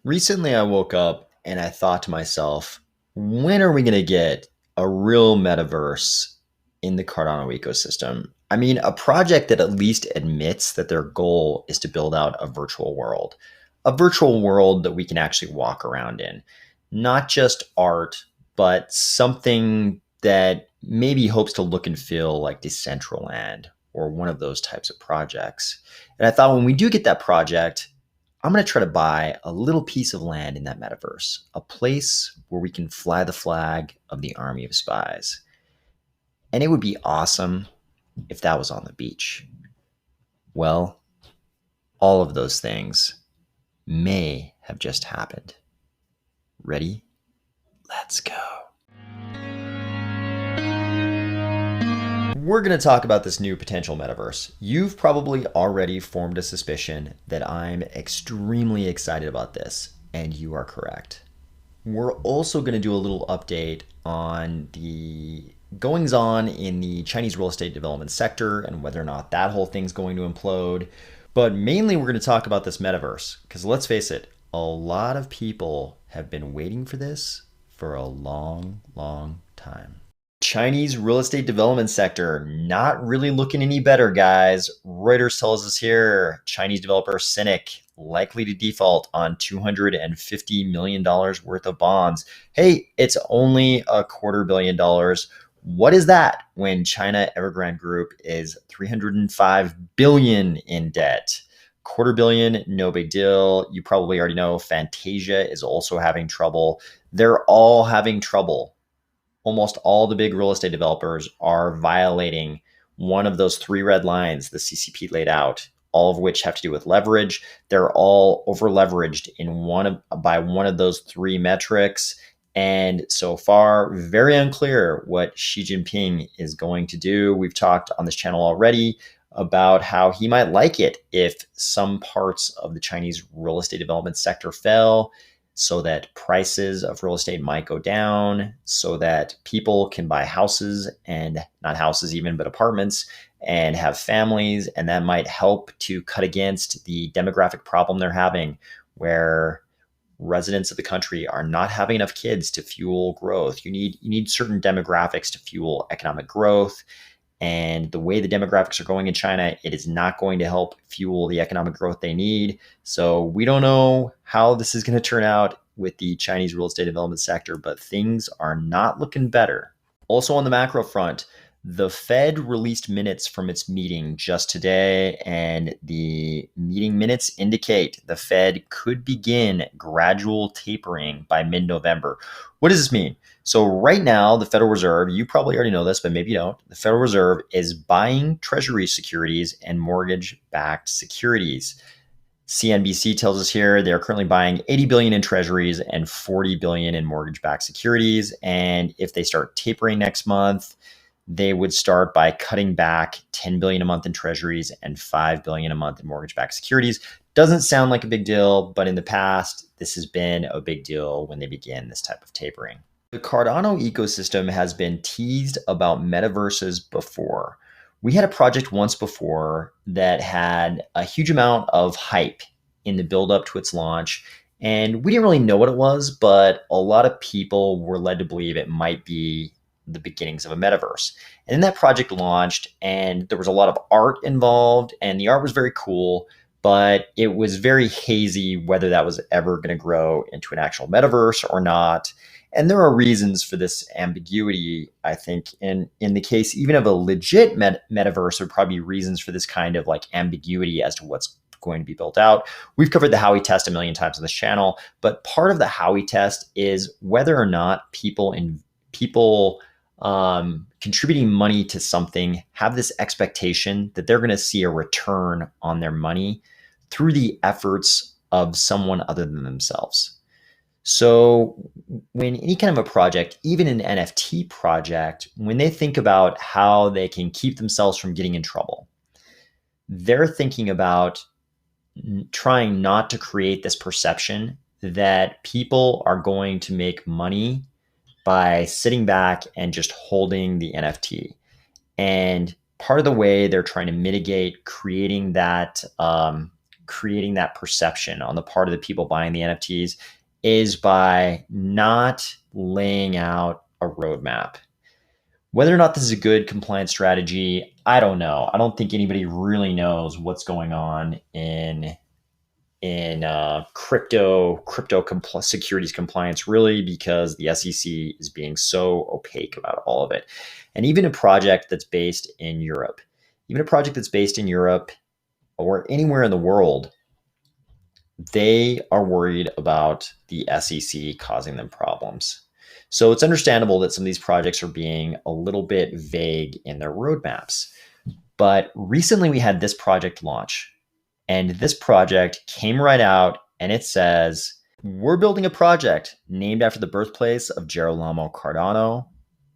Recently, I woke up and I thought to myself, when are we going to get a real metaverse in the Cardano ecosystem? I mean, a project that at least admits that their goal is to build out a virtual world that we can actually walk around in, not just art, but something that maybe hopes to look and feel like Decentraland or one of those types of projects. And I thought when we do get that project, I'm going to try to buy a little piece of land in that metaverse, a place where we can fly the flag of the army of spies. And it would be awesome if that was on the beach. Well, all of those things may have just happened. Ready? Let's go. We're going to talk about this new potential metaverse. You've probably already formed a suspicion that I'm extremely excited about this, and you are correct. We're also going to do a little update on the goings on in the Chinese real estate development sector and whether or not that whole thing's going to implode. But mainly, we're going to talk about this metaverse because let's face it, a lot of people have been waiting for this for a long, long time. Chinese real estate development sector not really looking any better, guys. Reuters tells us here Chinese developer Cynic likely to default on $250 million worth of bonds. Hey, it's only $250 million. What is that when China Evergrande Group is $305 billion in debt? $250 million, no big deal. You probably already know Fantasia is also having trouble. They're all having trouble. Almost all the big real estate developers are violating one of those three red lines the CCP laid out, all of which have to do with leverage. They're all over leveraged by one of those three metrics. And so far, very unclear what Xi Jinping is going to do. We've talked on this channel already about how he might like it if some parts of the Chinese real estate development sector fell, so that prices of real estate might go down, so that people can buy houses, and not houses even, but apartments, and have families. And that might help to cut against the demographic problem they're having, where residents of the country are not having enough kids to fuel growth. You need certain demographics to fuel economic growth. And the way the demographics are going in China, it is not going to help fuel the economic growth they need. So we don't know how this is going to turn out with the Chinese real estate development sector, but things are not looking better. Also on the macro front, the Fed released minutes from its meeting just today, and the meeting minutes indicate the Fed could begin gradual tapering by mid-November. What does this mean? So right now, the Federal Reserve, you probably already know this, but maybe you don't, the Federal Reserve is buying Treasury securities and mortgage-backed securities. CNBC tells us here they're currently buying 80 billion in treasuries and 40 billion in mortgage-backed securities. And if they start tapering next month, they would start by cutting back 10 billion a month in treasuries and 5 billion a month in mortgage-backed securities. Doesn't sound like a big deal, but in the past, this has been a big deal when they begin this type of tapering. The Cardano ecosystem has been teased about metaverses before. We had a project once before that had a huge amount of hype in the build up to its launch. And we didn't really know what it was, but a lot of people were led to believe it might be the beginnings of a metaverse. And then that project launched, and there was a lot of art involved, and the art was very cool, but it was very hazy whether that was ever going to grow into an actual metaverse or not. And there are reasons for this ambiguity, I think. In the case even of a legit metaverse, there would probably be reasons for this kind of like ambiguity as to what's going to be built out. We've covered the Howey test a million times on this channel, but part of the Howey test is whether or not people contributing money to something have this expectation that they're going to see a return on their money through the efforts of someone other than themselves. So when any kind of a project, even an NFT project, when they think about how they can keep themselves from getting in trouble, they're thinking about trying not to create this perception that people are going to make money by sitting back and just holding the NFT. And part of the way they're trying to mitigate creating that creating that perception on the part of the people buying the NFTs is by not laying out a roadmap. Whether or not this is a good compliance strategy, I don't know. I don't think anybody really knows what's going on in securities compliance, really, because the SEC is being so opaque about all of it. And even a project that's based in Europe, or anywhere in the world, they are worried about the SEC causing them problems. So it's understandable that some of these projects are being a little bit vague in their roadmaps. But recently we had this project launch, and this project came right out and it says, we're building a project named after the birthplace of Girolamo Cardano,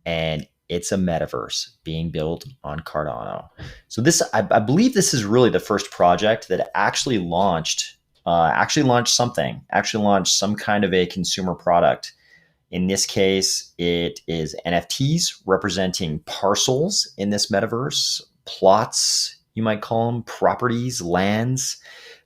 and it's a metaverse being built on Cardano. So this, I believe this is really the first project that actually launched some kind of a consumer product. In this case, it is NFTs representing parcels in this metaverse, plots, you might call them, properties, lands,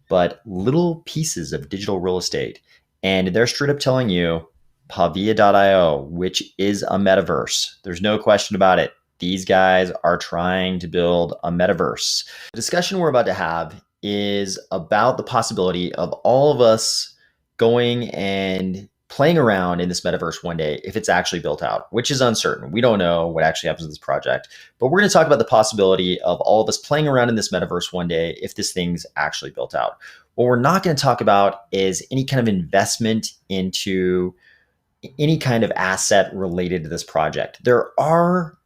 but little pieces of digital real estate. And they're straight up telling you, Pavia.io, which is a metaverse. There's no question about it. These guys are trying to build a metaverse. The discussion we're about to have is about the possibility of all of us going and playing around in this metaverse one day if it's actually built out, which is uncertain. We don't know what actually happens with this project, but we're going to talk about the possibility of all of us playing around in this metaverse one day if this thing's actually built out. What we're not going to talk about is any kind of investment into any kind of asset related to this project. There are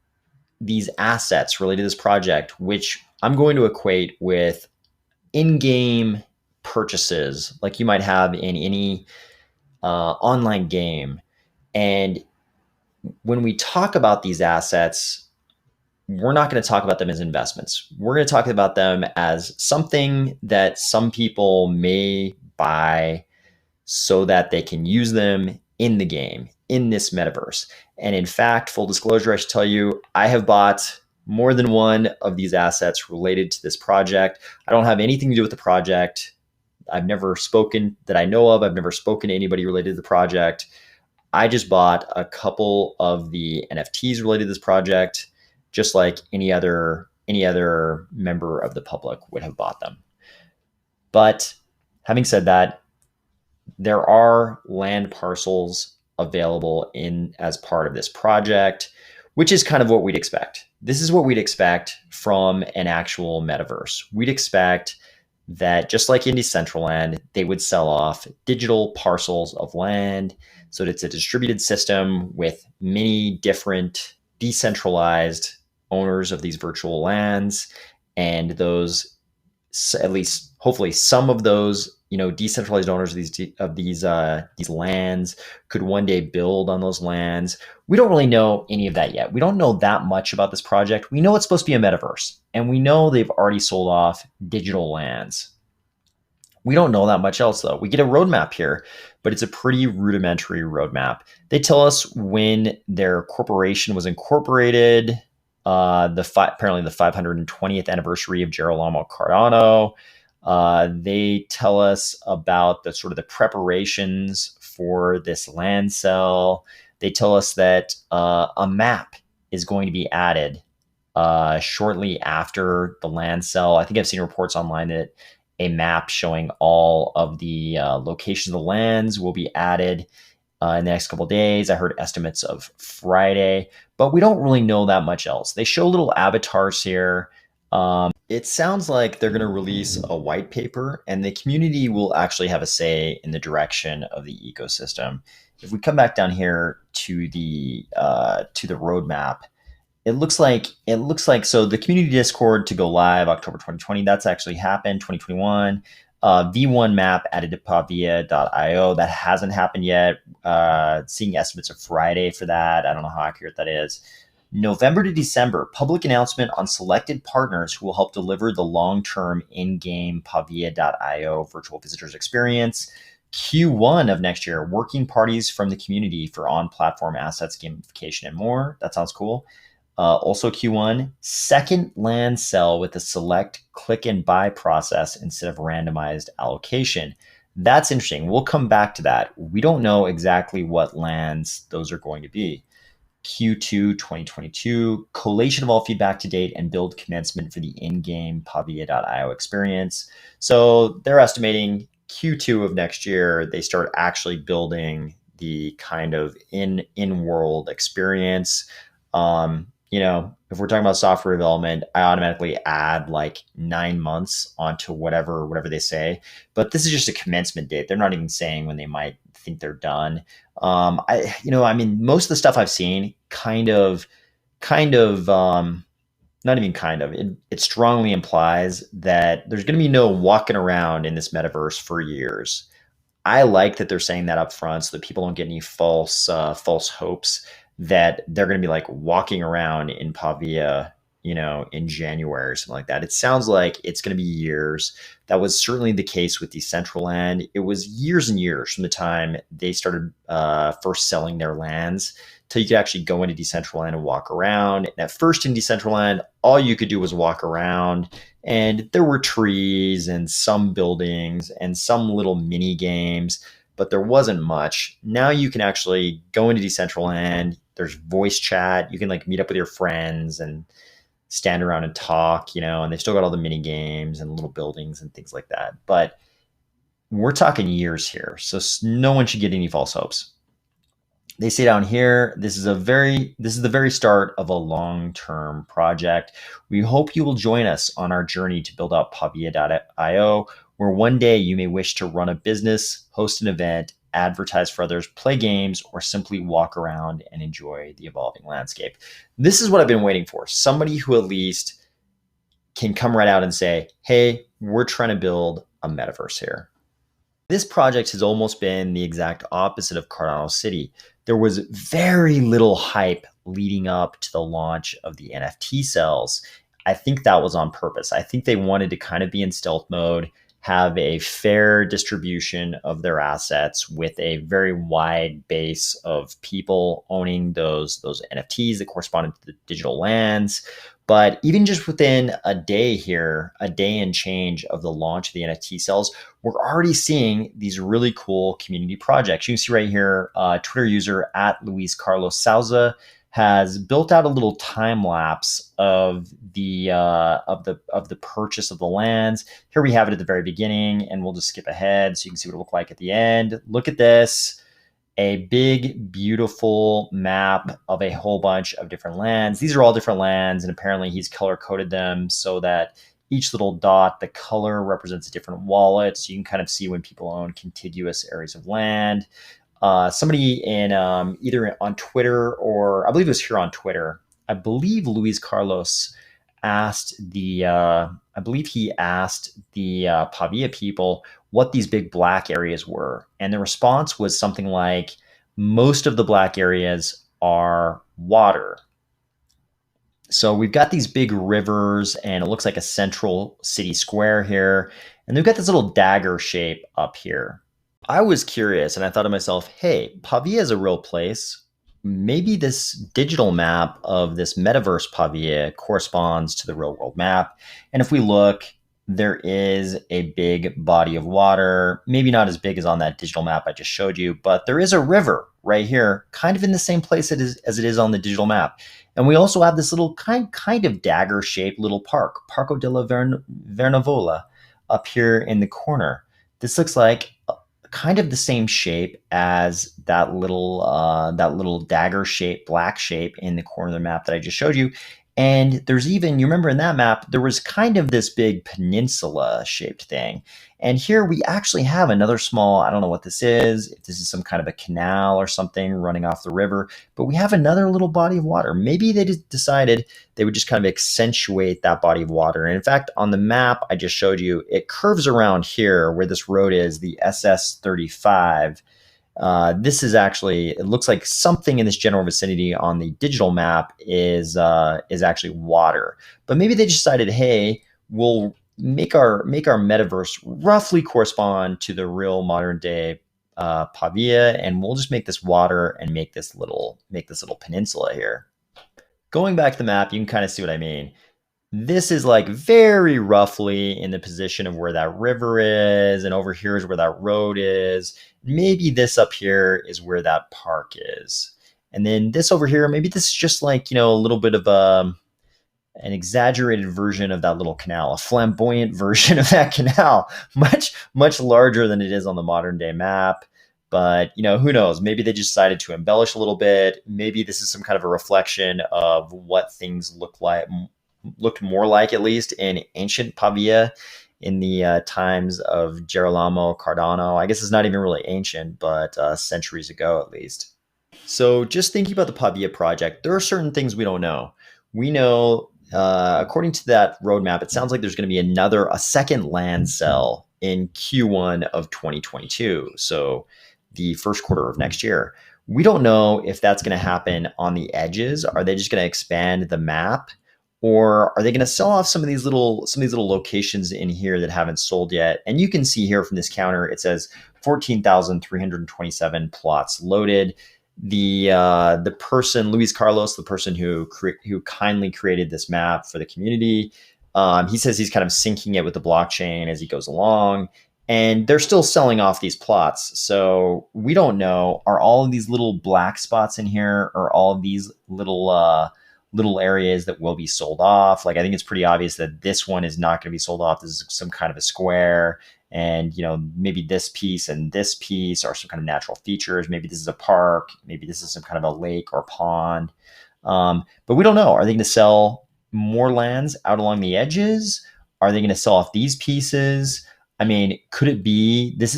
these assets related to this project, which I'm going to equate with in-game purchases like you might have in any online game. And when we talk about these assets, we're not going to talk about them as investments. We're going to talk about them as something that some people may buy so that they can use them in the game, in this metaverse. And in fact, full disclosure, I should tell you, I have bought more than one of these assets related to this project. I don't have anything to do with the project. I've never spoken that I know of. I've never spoken to anybody related to the project. I just bought a couple of the NFTs related to this project, just like any other member of the public would have bought them. But having said that, there are land parcels available as part of this project, which is kind of what we'd expect. This is what we'd expect from an actual metaverse. We'd expect that just like in Decentraland, they would sell off digital parcels of land. So it's a distributed system with many different decentralized owners of these virtual lands. And those, at least hopefully some of those, decentralized owners of these lands could one day build on those lands. We don't really know any of that yet. We don't know that much about this project. We know it's supposed to be a metaverse, and we know they've already sold off digital lands. We don't know that much else, though. We get a roadmap here, but it's a pretty rudimentary roadmap. They tell us when their corporation was incorporated, apparently the 520th anniversary of Girolamo Cardano. They tell us about the sort of the preparations for this land sale. They tell us that a map is going to be added shortly after the land sale. I think I've seen reports online that a map showing all of the locations of the lands will be added in the next couple of days. I heard estimates of Friday, but we don't really know that much else. They show little avatars here. It sounds like they're going to release a white paper, and the community will actually have a say in the direction of the ecosystem. If we come back down here to the roadmap, it looks like so the community Discord to go live October 2020. That's actually happened. 2021. V1 map added to Pavia.io. That hasn't happened yet. Seeing estimates of Friday for that. I don't know how accurate that is. November to December, public announcement on selected partners who will help deliver the long-term in-game Pavia.io virtual visitors experience. Q1 of next year, working parties from the community for on-platform assets, gamification, and more. That sounds cool. Also Q1, second land sell with a select click and buy process instead of randomized allocation. That's interesting. We'll come back to that. We don't know exactly what lands those are going to be. Q2 2022, collation of all feedback to date and build commencement for the in-game Pavia.io experience. So they're estimating Q2 of next year, they start actually building the kind of in-world experience. If we're talking about software development, I automatically add like 9 months onto whatever they say. But this is just a commencement date. They're not even saying when they might think they're done. Most of the stuff I've seen not even kind of, it strongly implies that there's going to be no walking around in this metaverse for years. I like that they're saying that up front so that people don't get any false hopes that they're going to be like walking around in Pavia, in January or something like that. It sounds like it's going to be years. That was certainly the case with Decentraland. It was years and years from the time they started first selling their lands till you could actually go into Decentraland and walk around. And at first in Decentraland, all you could do was walk around, and there were trees and some buildings and some little mini games, but there wasn't much. Now you can actually go into Decentraland. There's voice chat. You can like meet up with your friends and stand around and talk, and they've still got all the mini games and little buildings and things like that. But we're talking years here, so no one should get any false hopes. They say down here, this is the very start of a long-term project. We hope you will join us on our journey to build out Pavia.io, where one day you may wish to run a business, host an event, advertise for others, play games, or simply walk around and enjoy the evolving landscape. This is what I've been waiting for. Somebody who at least can come right out and say, hey, we're trying to build a metaverse here. This project has almost been the exact opposite of Cardano City. There was very little hype leading up to the launch of the NFT cells. I think that was on purpose. I think they wanted to kind of be in stealth mode, have a fair distribution of their assets with a very wide base of people owning those NFTs that corresponded to the digital lands. But even just within a day and change of the launch of the NFT cells, we're already seeing these really cool community projects. You can see right here, Twitter user at Luis Carlos Souza has built out a little time lapse of the purchase of the lands. Here we have it at the very beginning, and we'll just skip ahead so you can see what it looked like at the end. Look at this. A big, beautiful map of a whole bunch of different lands. These are all different lands, and apparently he's color-coded them so that each little dot, the color represents a different wallet, so you can kind of see when people own contiguous areas of land. Somebody in either on Twitter or I believe it was here on Twitter, I believe Luis Carlos asked the Pavia people what these big black areas were. And the response was something like, most of the black areas are water. So we've got these big rivers, and it looks like a central city square here. And they've got this little dagger shape up here. I was curious, and I thought to myself, hey, Pavia is a real place. Maybe this digital map of this metaverse Pavia corresponds to the real world map. And if we look, there is a big body of water, maybe not as big as on that digital map I just showed you, but there is a river right here, kind of in the same place as it is on the digital map. And we also have this little kind of dagger-shaped little park, Parco della Vernavola, up here in the corner. This looks like kind of the same shape as that little dagger shape, black shape in the corner of the map that I just showed you. And there's even, you remember in that map, there was kind of this big peninsula shaped thing. And here we actually have another small, I don't know what this is, if this is some kind of a canal or something running off the river, but we have another little body of water. Maybe they just decided they would just kind of accentuate that body of water. And in fact, on the map I just showed you, it curves around here where this road is, the SS35. This is actually, it looks like something in this general vicinity on the digital map is actually water. But maybe they decided, hey, we'll make our metaverse roughly correspond to the real modern day Pavia, and we'll just make this water and make this little peninsula here. Going back to the map, you can kind of see what I mean. This is like very roughly in the position of where that river is, and over here is where that road is. Maybe this up here is where that park is. And then this over here, maybe this is just like, a little bit of an exaggerated version of that little canal, a flamboyant version of that canal, much larger than it is on the modern day map. But who knows? Maybe they just decided to embellish a little bit. Maybe this is some kind of a reflection of what things looked more like, at least in ancient Pavia, in the times of Girolamo Cardano. I guess it's not even really ancient, but centuries ago at least. So just thinking about the Pavia project, there are certain things we don't know. We know, according to that roadmap, it sounds like there's going to be a second land sell in Q1 of 2022. So the first quarter of next year. We don't know if that's going to happen on the edges. Are they just going to expand the map? Or are they going to sell off some of these little locations in here that haven't sold yet? And you can see here from this counter, it says 14,327 plots loaded. The person, Luis Carlos, the person who kindly created this map for the community, he says he's kind of syncing it with the blockchain as he goes along, and they're still selling off these plots. So we don't know, are all of these little black spots in here, or all of these little areas that will be sold off? Like, I think it's pretty obvious that this one is not going to be sold off. This is some kind of a square, and maybe this piece and this piece are some kind of natural features. Maybe this is a park, maybe this is some kind of a lake or pond. But we don't know. Are they going to sell more lands out along the edges? Are they going to sell off these pieces? I mean, could it be this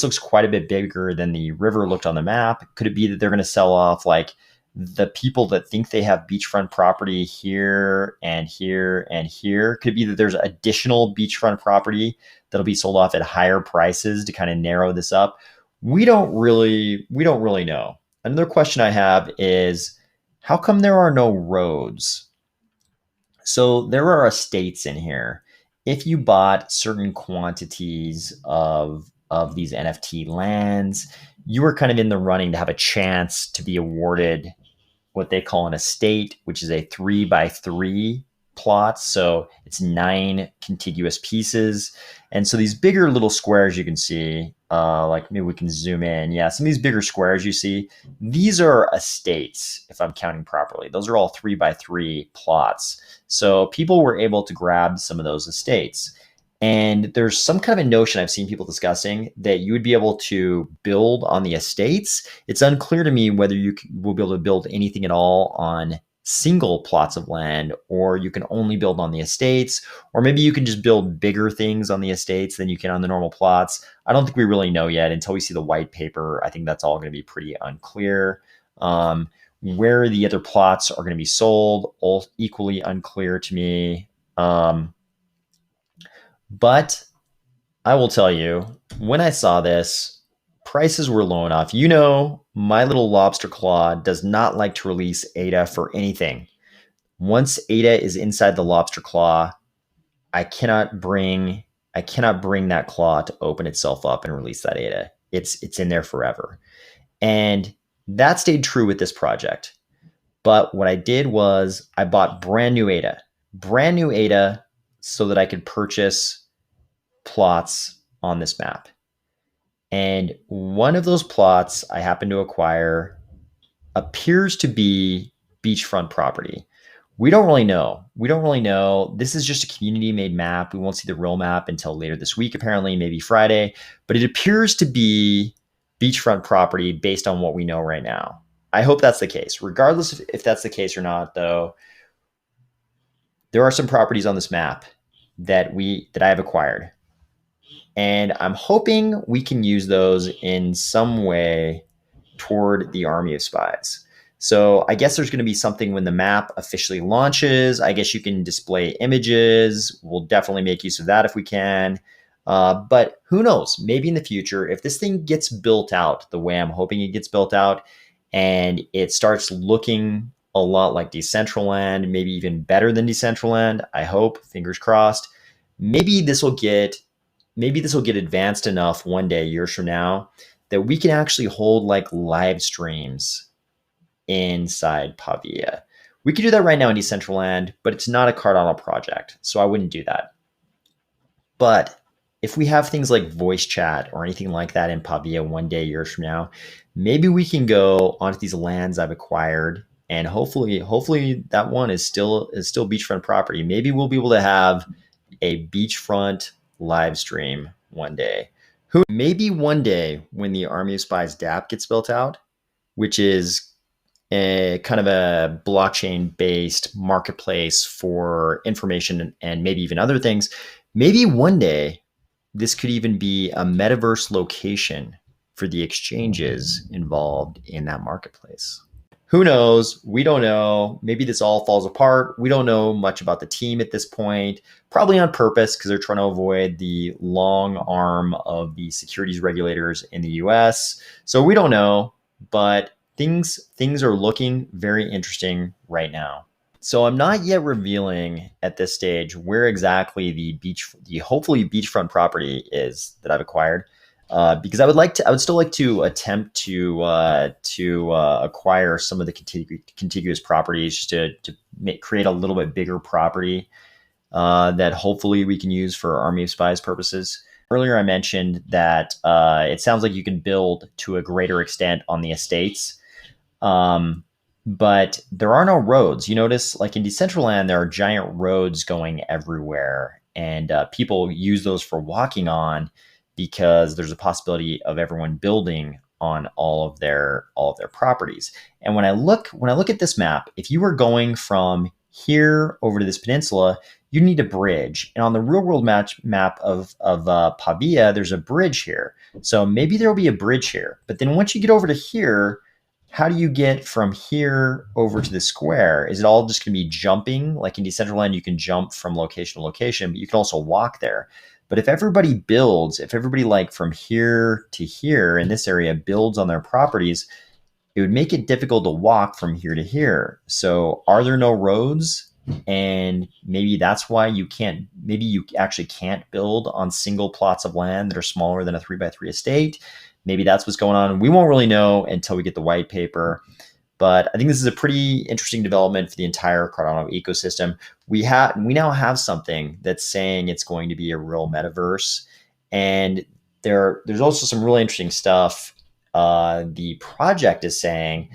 looks quite a bit bigger than the river looked on the map? Could it be that they're going to sell off like the people that think they have beachfront property here and here and here? Could it be that there's additional beachfront property that'll be sold off at higher prices to kind of narrow this up? We don't really know. Another question I have is, how come there are no roads? So there are estates in here. If you bought certain quantities of these NFT lands, you were kind of in the running to have a chance to be awarded what they call an estate, which is a 3x3 plot. So it's 9 contiguous pieces. And so these bigger little squares you can see, like maybe we can zoom in. Yeah, some of these bigger squares you see, these are estates, if I'm counting properly. Those are all 3x3 plots. So people were able to grab some of those estates. And there's some kind of a notion I've seen people discussing that you would be able to build on the estates. It's unclear to me whether you will be able to build anything at all on single plots of land, or you can only build on the estates, or maybe you can just build bigger things on the estates than you can on the normal plots. I don't think we really know yet until we see the white paper. I think that's all going to be pretty unclear. Where the other plots are going to be sold, all equally unclear to me. But I will tell you, when I saw this, prices were low enough. My little lobster claw does not like to release ADA for anything. Once ADA is inside the lobster claw, I cannot bring that claw to open itself up and release that ADA. It's in there forever. And that stayed true with this project. But what I did was I bought brand new ADA so that I could purchase plots on this map. And one of those plots I happened to acquire appears to be beachfront property. We don't really know. This is just a community-made map. We won't see the real map until later this week, apparently, maybe Friday. But it appears to be beachfront property based on what we know right now. I hope that's the case. Regardless if that's the case or not, though, there are some properties on this map that I have acquired. And I'm hoping we can use those in some way toward the army of spies. So I guess there's going to be something when the map officially launches. I guess you can display images. We'll definitely make use of that if we can. But who knows? Maybe in the future, if this thing gets built out the way I'm hoping it gets built out, and it starts looking a lot like Decentraland, maybe even better than Decentraland, I hope, fingers crossed, maybe this will get advanced enough one day, years from now, that we can actually hold like live streams inside Pavia. We could do that right now in Decentraland, but it's not a Cardano project, so I wouldn't do that. But if we have things like voice chat or anything like that in Pavia one day, years from now, maybe we can go onto these lands I've acquired, and hopefully that one is still beachfront property. Maybe we'll be able to have a beachfront live stream one day. Who maybe one day when the Army of Spies DApp gets built out, which is a kind of a blockchain based marketplace for information and maybe even other things. Maybe one day this could even be a metaverse location for the exchanges involved in that marketplace. Who knows? We don't know. Maybe this all falls apart. We don't know much about the team at this point, probably on purpose because they're trying to avoid the long arm of the securities regulators in the US. So we don't know, but things are looking very interesting right now. So I'm not yet revealing at this stage where exactly the hopefully beachfront property is that I've acquired, because I would still like to attempt to acquire some of the contiguous properties just to create a little bit bigger property that hopefully we can use for Army of Spies purposes. Earlier, I mentioned that it sounds like you can build to a greater extent on the estates. But there are no roads. You notice, like in Decentraland, there are giant roads going everywhere, and people use those for walking on because there's a possibility of everyone building on all of their properties. And when I look at this map, if you were going from here over to this peninsula, you need a bridge. And on the real world map of Pavia, there's a bridge here. So maybe there will be a bridge here. But then once you get over to here, how do you get from here over to the square? Is it all just going to be jumping? Like in Decentraland, you can jump from location to location, but you can also walk there. But if everybody like from here to here in this area builds on their properties, it would make it difficult to walk from here to here. So are there no roads? And maybe that's why you actually can't build on single plots of land that are smaller than a 3x3 estate. Maybe that's what's going on. We won't really know until we get the white paper. But I think this is a pretty interesting development for the entire Cardano ecosystem. We now have something that's saying it's going to be a real metaverse. And there's also some really interesting stuff. The project is saying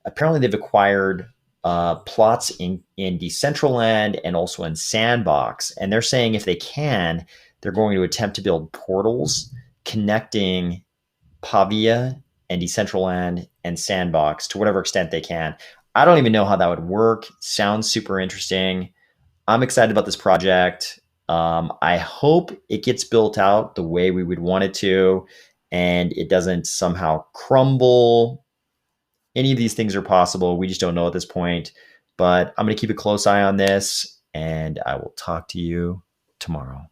apparently they've acquired plots in Decentraland and also in Sandbox. And they're saying if they can, they're going to attempt to build portals connecting Pavia and Decentraland and Sandbox to whatever extent they can. I don't even know how that would work. Sounds super interesting. I'm excited about this project. I hope it gets built out the way we would want it to, and it doesn't somehow crumble. Any of these things are possible. We just don't know at this point. But I'm going to keep a close eye on this, and I will talk to you tomorrow.